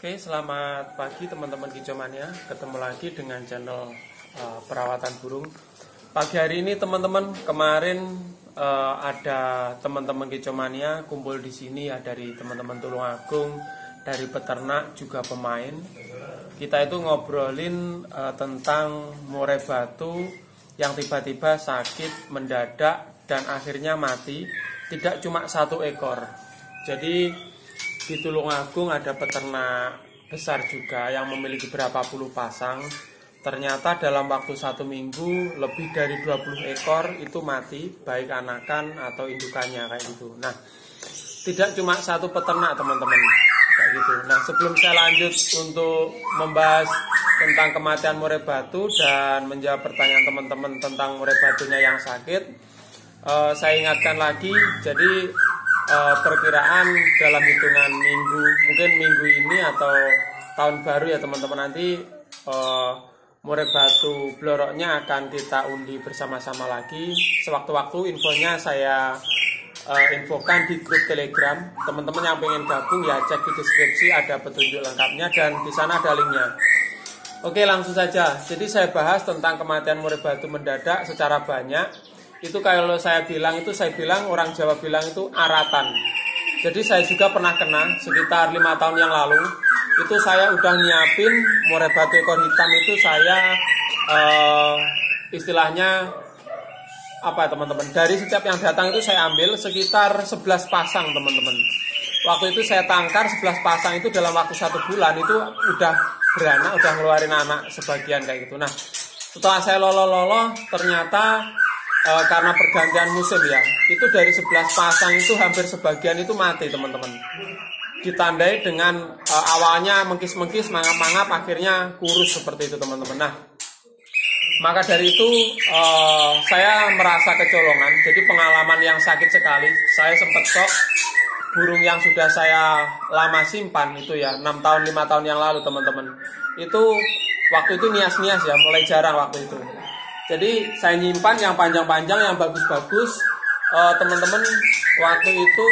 Oke, selamat pagi teman-teman Kicomania. Ketemu lagi dengan channel perawatan burung. Pagi hari ini teman-teman, kemarin ada teman-teman Kicomania kumpul di sini ya, dari teman-teman Tulungagung, dari peternak juga pemain. Kita itu ngobrolin tentang murai batu yang tiba-tiba sakit mendadak dan akhirnya mati. Tidak cuma satu ekor. Jadi di Tulungagung ada peternak besar juga yang memiliki berapa puluh pasang. Ternyata dalam waktu 1 minggu lebih dari 20 ekor itu mati, baik anakan atau indukannya kayak gitu. Nah, tidak cuma satu peternak teman-teman kayak gitu. Nah, sebelum saya lanjut untuk membahas tentang kematian murai batu dan menjawab pertanyaan teman-teman tentang murai batunya yang sakit, saya ingatkan lagi, jadi perkiraan dalam hitungan minggu, mungkin minggu ini atau tahun baru ya teman-teman, nanti murai batu bloroknya akan kita undi bersama-sama lagi. Sewaktu-waktu infonya saya infokan di grup Telegram. Teman-teman yang pengen gabung ya cek di deskripsi, ada petunjuk lengkapnya dan di sana ada linknya. Oke, langsung saja. Jadi saya bahas tentang kematian murai batu mendadak secara banyak. Itu kalau saya bilang orang Jawa bilang itu aratan. Jadi saya juga pernah kena sekitar 5 tahun yang lalu. Itu saya udah nyiapin murai batu ekor hitam, itu saya istilahnya apa teman-teman, dari setiap yang datang itu saya ambil sekitar 11 pasang teman-teman. Waktu itu saya tangkar 11 pasang itu dalam waktu 1 bulan itu udah beranak, udah ngeluarin anak sebagian kayak gitu. Nah, setelah saya lolo ternyata karena pergantian musim ya, itu dari 11 pasang itu hampir sebagian itu mati teman-teman. Ditandai dengan awalnya mengkis-mengkis, mangap-mangap, akhirnya kurus seperti itu teman-teman. Nah, maka dari itu saya merasa kecolongan. Jadi pengalaman yang sakit sekali. Saya sempat shock. Burung yang sudah saya lama simpan itu ya, 6 tahun, 5 tahun yang lalu teman-teman. Itu waktu itu nias-nias ya, mulai jarang waktu itu. Jadi saya nyimpan yang panjang-panjang, yang bagus-bagus. Teman-teman waktu itu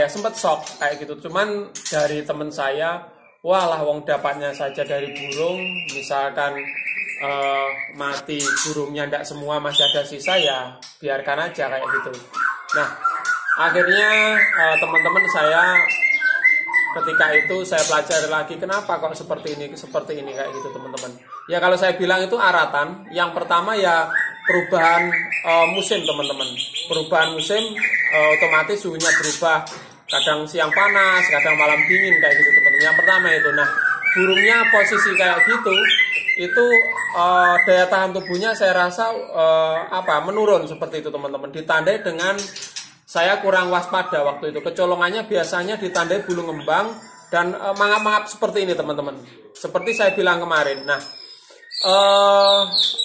sempat shock kayak gitu. Cuman dari teman saya, walah wong dapatnya saja dari burung, misalkan mati burungnya ndak semua, masih ada sisa ya biarkan aja kayak gitu. Nah, akhirnya teman-teman saya ketika itu saya pelajari lagi kenapa kok seperti ini kayak gitu teman-teman. Ya kalau saya bilang itu aratan. Yang pertama ya perubahan musim teman-teman. Perubahan musim otomatis suhunya berubah. Kadang siang panas, kadang malam dingin kayak gitu teman-teman. Yang pertama itu. Nah, burungnya posisi kayak gitu itu daya tahan tubuhnya saya rasa menurun seperti itu teman-teman. Ditandai dengan saya kurang waspada waktu itu. Kecolongannya biasanya ditandai bulu ngembang dan mangap-mangap seperti ini teman-teman. Seperti saya bilang kemarin. Nah,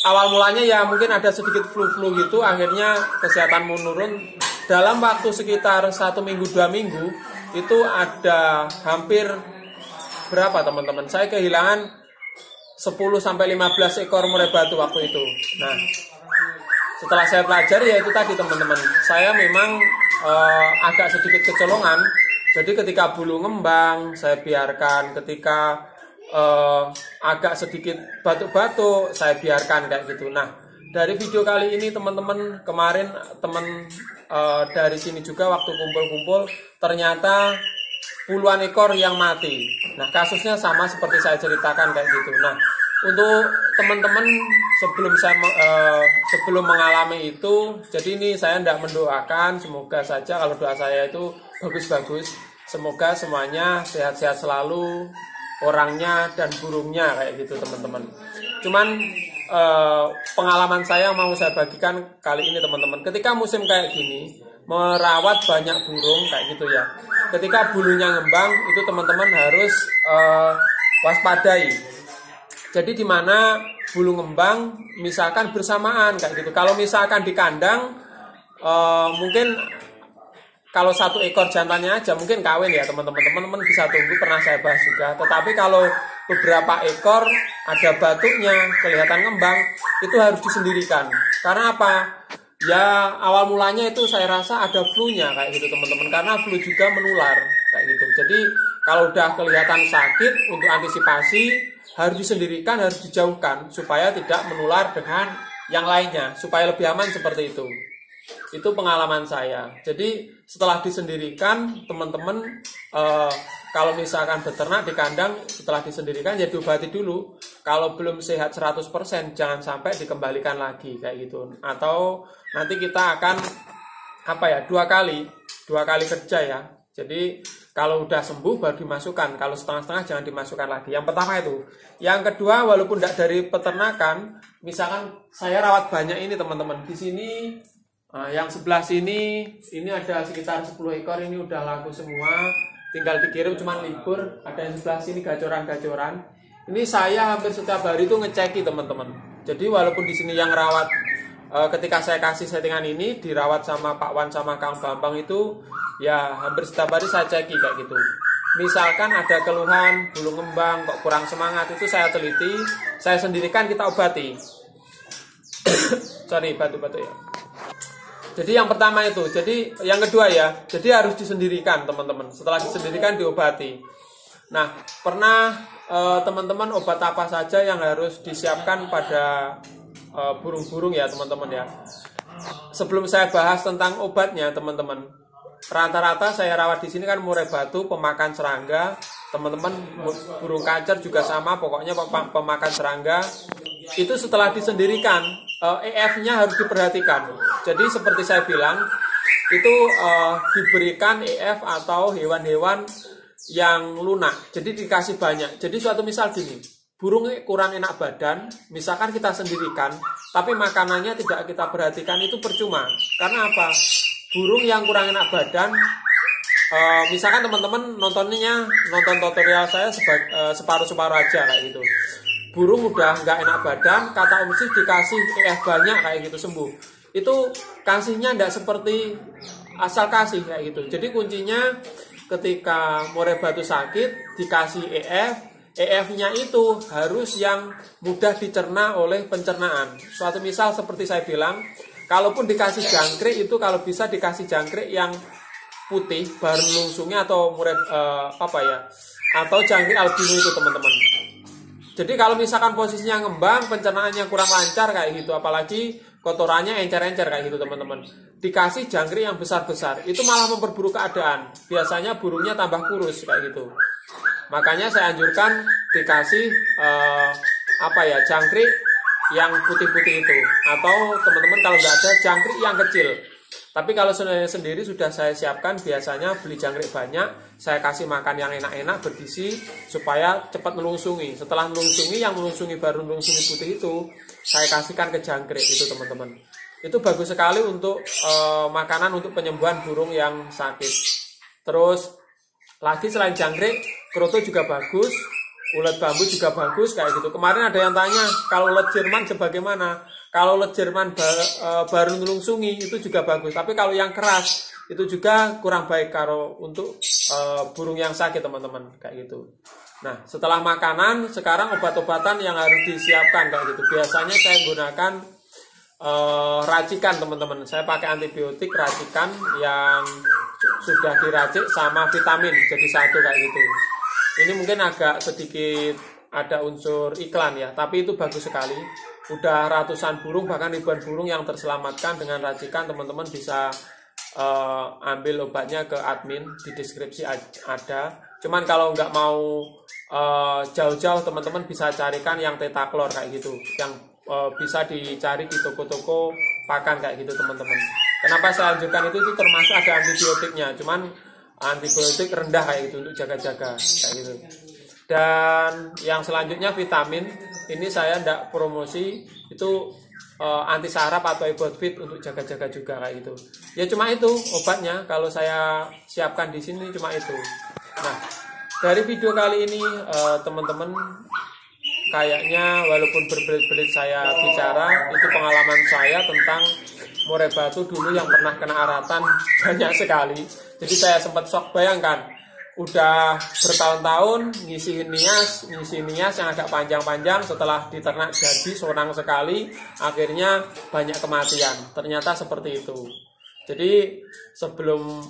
awal mulanya ya mungkin ada sedikit flu-flu gitu. Akhirnya kesehatan menurun. Dalam waktu sekitar 1 minggu 2 minggu itu ada hampir berapa teman-teman? Saya kehilangan 10-15 ekor murai batu waktu itu. Nah, setelah saya pelajari ya itu tadi teman-teman, saya memang agak sedikit kecolongan. Jadi ketika bulu ngembang saya biarkan, ketika agak sedikit batuk-batuk saya biarkan kayak gitu. Nah, dari video kali ini teman-teman, kemarin teman dari sini juga waktu kumpul-kumpul ternyata puluhan ekor yang mati. Nah, kasusnya sama seperti saya ceritakan kayak gitu. Nah, untuk teman-teman sebelum mengalami itu, jadi ini saya tidak mendoakan, semoga saja kalau doa saya itu bagus-bagus, semoga semuanya sehat-sehat selalu, orangnya dan burungnya kayak gitu teman-teman. Cuman pengalaman saya mau saya bagikan kali ini teman-teman, ketika musim kayak gini merawat banyak burung kayak gitu ya, ketika bulunya ngembang itu teman-teman harus waspadai. Jadi di mana bulu ngembang misalkan bersamaan kayak gitu. Kalau misalkan di kandang mungkin kalau 1 ekor jantannya aja mungkin kawin ya teman-teman. Teman-teman bisa tunggu, pernah saya bahas juga. Tetapi kalau beberapa ekor ada batuknya kelihatan ngembang, itu harus disendirikan. Karena apa? Ya awal mulanya itu saya rasa ada flu-nya kayak gitu teman-teman. Karena flu juga menular kayak gitu. Jadi Kalau udah kelihatan sakit, untuk antisipasi harus disendirikan, harus dijauhkan supaya tidak menular dengan yang lainnya, supaya lebih aman seperti itu. Itu pengalaman saya. Jadi setelah disendirikan, teman-teman kalau misalkan beternak di kandang, setelah disendirikan ya diobati dulu. Kalau belum sehat 100%, jangan sampai dikembalikan lagi kayak gitu. Atau nanti kita akan dua kali kerja ya. Jadi kalau udah sembuh baru dimasukkan, kalau setengah-setengah jangan dimasukkan lagi. Yang pertama itu. Yang kedua, walaupun tidak dari peternakan, misalkan saya rawat banyak ini teman-teman. Di sini yang sebelah sini ini ada sekitar 10 ekor, ini udah laku semua, tinggal dikirim cuman libur. Ada yang sebelah sini gacoran-gacoran. Ini saya hampir setiap hari itu ngeceki teman-teman. Jadi walaupun di sini yang rawat ketika saya kasih settingan ini dirawat sama Pak Wan sama Kang Bambang itu ya hampir setiap hari saya ceki kayak gitu. Misalkan ada keluhan bulu ngembang kok kurang semangat, itu saya teliti, saya sendirikan, kita obati. Sorry, batuk-batuk ya. Jadi yang pertama itu, jadi yang kedua ya, jadi harus disendirikan teman-teman. Setelah disendirikan diobati. Nah, pernah teman-teman obat apa saja yang harus disiapkan pada burung-burung ya teman-teman ya. Sebelum saya bahas tentang obatnya teman-teman, rata-rata saya rawat di sini kan murai batu, pemakan serangga, teman-teman burung kacer juga sama, pokoknya pemakan serangga. Itu setelah disendirikan, EF-nya harus diperhatikan. Jadi seperti saya bilang, itu diberikan EF atau hewan-hewan yang lunak. Jadi dikasih banyak. Jadi suatu misal gini, burung kurang enak badan, misalkan kita sendirikan, tapi makanannya tidak kita perhatikan, itu percuma. Karena apa? Burung yang kurang enak badan, misalkan teman-teman nonton tutorial saya separuh-separuh aja kayak gitu. Burung udah nggak enak badan, kata Om Sis dikasih EF banyak kayak gitu sembuh. Itu kasihnya nggak seperti asal kasih kayak gitu. Jadi kuncinya ketika murai batu sakit dikasih EF-nya itu harus yang mudah dicerna oleh pencernaan. Suatu misal seperti saya bilang, kalaupun dikasih jangkrik itu kalau bisa dikasih jangkrik yang putih baru lungsungnya atau murai atau jangkrik albino itu teman-teman. Jadi kalau misalkan posisinya ngembang, pencernaannya kurang lancar kayak gitu, apalagi kotorannya encer-encer kayak gitu teman-teman, dikasih jangkrik yang besar-besar, itu malah memperburuk keadaan. Biasanya burungnya tambah kurus kayak gitu. Makanya saya anjurkan dikasih jangkrik yang putih-putih itu, atau teman-teman kalau nggak ada jangkrik yang kecil. Tapi kalau sendiri sudah saya siapkan, biasanya beli jangkrik banyak, saya kasih makan yang enak-enak bergizi supaya cepat melungsungi. Setelah melungsungi, yang melungsungi baru melungsungi putih itu, saya kasihkan ke jangkrik itu teman-teman. Itu bagus sekali untuk makanan untuk penyembuhan burung yang sakit. Terus lagi selain jangkrik, kroto juga bagus, ulet bambu juga bagus kayak gitu. Kemarin ada yang tanya kalau ulet Jerman bagaimana? Kalau ulet Jerman baru nelungsungi itu juga bagus. Tapi kalau yang keras itu juga kurang baik kalau untuk burung yang sakit teman-teman kayak gitu. Nah setelah makanan, sekarang obat-obatan yang harus disiapkan kayak gitu. Biasanya saya gunakan racikan teman-teman. Saya pakai antibiotik racikan yang sudah diracik sama vitamin jadi satu kayak gitu. Ini mungkin agak sedikit ada unsur iklan ya, tapi itu bagus sekali. Udah ratusan burung bahkan ribuan burung yang terselamatkan dengan racikan. Teman-teman bisa ambil obatnya ke admin, di deskripsi ada. Cuman kalau nggak mau jauh-jauh, teman-teman bisa carikan yang tetaklor kayak gitu, yang bisa dicari di toko-toko pakan kayak gitu teman-teman. Kenapa saya anjurkan itu termasuk ada antibiotiknya, cuman antibiotik rendah kayak gitu untuk jaga-jaga kayak gitu. Dan yang selanjutnya vitamin, ini saya tidak promosi, itu anti saraf atau ebot fit untuk jaga-jaga juga kayak gitu. Ya cuma itu obatnya, kalau saya siapkan di sini cuma itu. Nah dari video kali ini teman-teman, kayaknya walaupun berbelit-belit saya bicara, itu pengalaman saya tentang murai batu dulu yang pernah kena aratan banyak sekali. Jadi saya sempat shock, bayangkan udah bertahun-tahun ngisi nias yang agak panjang-panjang, setelah diternak jadi sonang sekali, akhirnya banyak kematian. Ternyata seperti itu. Jadi sebelum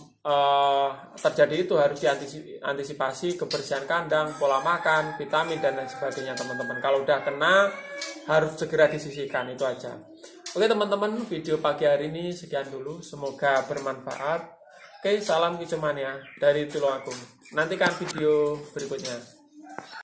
terjadi itu harus diantisipasi kebersihan kandang, pola makan, vitamin dan lain sebagainya teman-teman. Kalau udah kena harus segera disisihkan, itu aja. Oke teman-teman, video pagi hari ini sekian dulu, semoga bermanfaat. Oke, salam kicomania dari Tulungagung. Nantikan video berikutnya.